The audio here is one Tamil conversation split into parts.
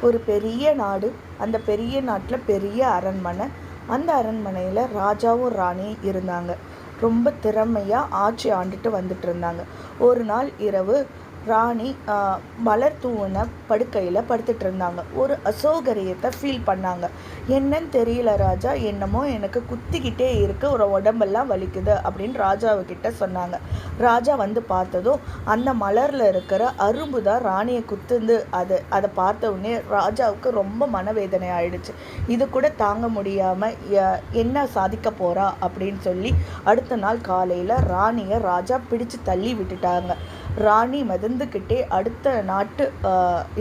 ஒரு பெரிய நாடு. அந்த பெரிய நாட்டில் பெரிய அரண்மனை. அந்த அரண்மனையில் ராஜாவும் ராணியும் இருந்தாங்க. ரொம்ப திறமையாக ஆட்சி ஆண்டுட்டு வந்துட்டு இருந்தாங்க. ஒரு நாள் இரவு ராணி மலர் தூவின படுக்கையில் படுத்துட்டு இருந்தாங்க. ஒரு அசௌகரியத்தை ஃபீல் பண்ணாங்க. என்னன்னு தெரியல ராஜா, என்னமோ எனக்கு குத்திக்கிட்டே இருக்கு, ஒரு உடம்பெல்லாம் வலிக்குது அப்படின்னு ராஜாவுக்கிட்ட சொன்னாங்க. ராஜா வந்து பார்த்ததும் அந்த மலரில் இருக்கிற அரும்பு தான் ராணியை குத்துந்து. அதை பார்த்த உடனே ராஜாவுக்கு ரொம்ப மனவேதனை ஆயிடுச்சு. இது கூட தாங்க முடியாமல் என்ன சாதிக்க போகிறா அப்படின்னு சொல்லி அடுத்த நாள் காலையில் ராணியை ராஜா பிடிச்சு தள்ளி விட்டுட்டாங்க. ராணி மிதந்துக்கிட்டே அடுத்த நாட்டு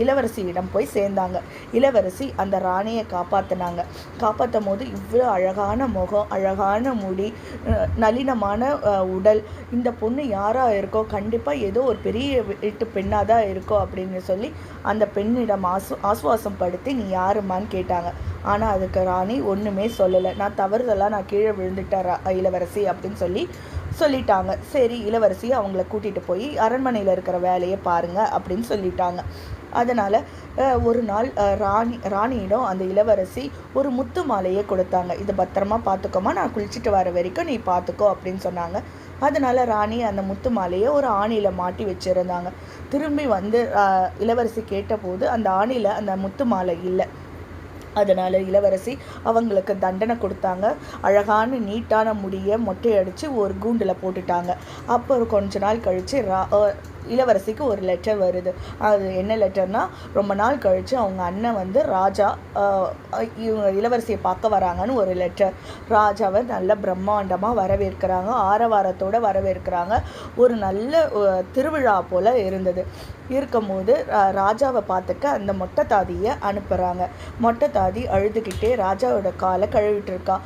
இளவரசியிடம் போய் சேர்ந்தாங்க. இளவரசி அந்த ராணியை காப்பாற்றினாங்க. காப்பாற்றும் போது இவ்வளோ அழகான முகம், அழகான முடி, நளினமான உடல், இந்த பொண்ணு யாராக இருக்கோ, கண்டிப்பாக ஏதோ ஒரு பெரிய வீட்டு பெண்ணாக தான் இருக்கோ அப்படின்னு சொல்லி அந்த பெண்ணிடம் ஆசுவாசம் படுத்தி நீ யாருமான்னு கேட்டாங்க. ஆனால் அதுக்கு ராணி ஒன்றுமே சொல்லலை. நான் கீழே விழுந்துட்டேன் இளவரசி அப்படின்னு சொல்லிட்டாங்க. சரி, இளவரசி அவங்கள கூட்டிகிட்டு போய் அரண்மனையில் இருக்கிற வேலையை பாருங்கள் அப்படின்னு சொல்லிட்டாங்க. அதனால் ஒரு நாள் ராணியிடம் அந்த இளவரசி ஒரு முத்து மாலையை கொடுத்தாங்க. இதை பத்திரமா பார்த்துக்கோமா, நான் குளிச்சுட்டு வர வரைக்கும் நீ பார்த்துக்கோ அப்படின்னு சொன்னாங்க. அதனால் ராணி அந்த முத்து மாலையை ஒரு ஆணியில் மாட்டி வச்சுருந்தாங்க. திரும்பி வந்து இளவரசி கேட்டபோது அந்த ஆணியில் அந்த முத்து மாலை இல்லை. அதனால் இளவரசி அவங்களுக்கு தண்டனை கொடுத்தாங்க. அழகான நீட்டான முடியை மொட்டையடித்து ஒரு கூண்டில் போட்டுட்டாங்க. அப்புறம் கொஞ்ச நாள் கழித்து இளவரசிக்கு ஒரு லெட்டர் வருது. அது என்ன லெட்டர்னால், ரொம்ப நாள் கழித்து அவங்க அண்ணன் வந்து ராஜா இவங்க இளவரசியை பார்க்க வராங்கன்னு ஒரு லெட்டர். ராஜாவை நல்ல பிரம்மாண்டமாக வரவேற்கிறாங்க, ஆரவாரத்தோடு வரவேற்கிறாங்க. ஒரு நல்ல திருவிழா போல் இருந்தது. இருக்கும்போது ராஜாவை பார்த்துக்க அந்த மொட்டை தாதியை அனுப்புகிறாங்க. மொட்டை தாதி அழுதுகிட்டே ராஜாவோட காலை கழுவிட்டு இருக்கா.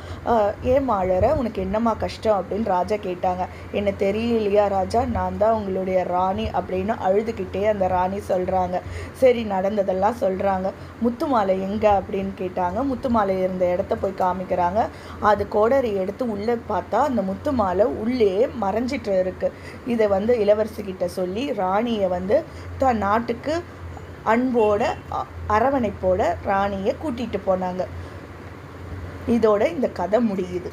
ஏன் அழற, உனக்கு என்னம்மா கஷ்டம் அப்படின்னு ராஜா கேட்டாங்க. என்ன தெரியலையா ராஜா, நான் தான் உங்களுடைய ராணி அப்படின்னு அழுதுகிட்டே அந்த ராணி சொல்கிறாங்க. சரி, நடந்ததெல்லாம் சொல்கிறாங்க. முத்து மாலை எங்கே அப்படின்னு கேட்டாங்க. முத்து மாலை இருந்த இடத்த போய் காமிக்கிறாங்க. அது கோடரி எடுத்து உள்ளே பார்த்தா அந்த முத்து மாலை உள்ளே மறைஞ்சிட்டு இருக்கு. இதை வந்து இளவரசிக்கிட்ட சொல்லி ராணியை வந்து தன் நாட்டுக்கு அன்போட அரவணைப்போட ராணியை கூட்டிகிட்டு போனாங்க. இதோட இந்த கதை முடியுது.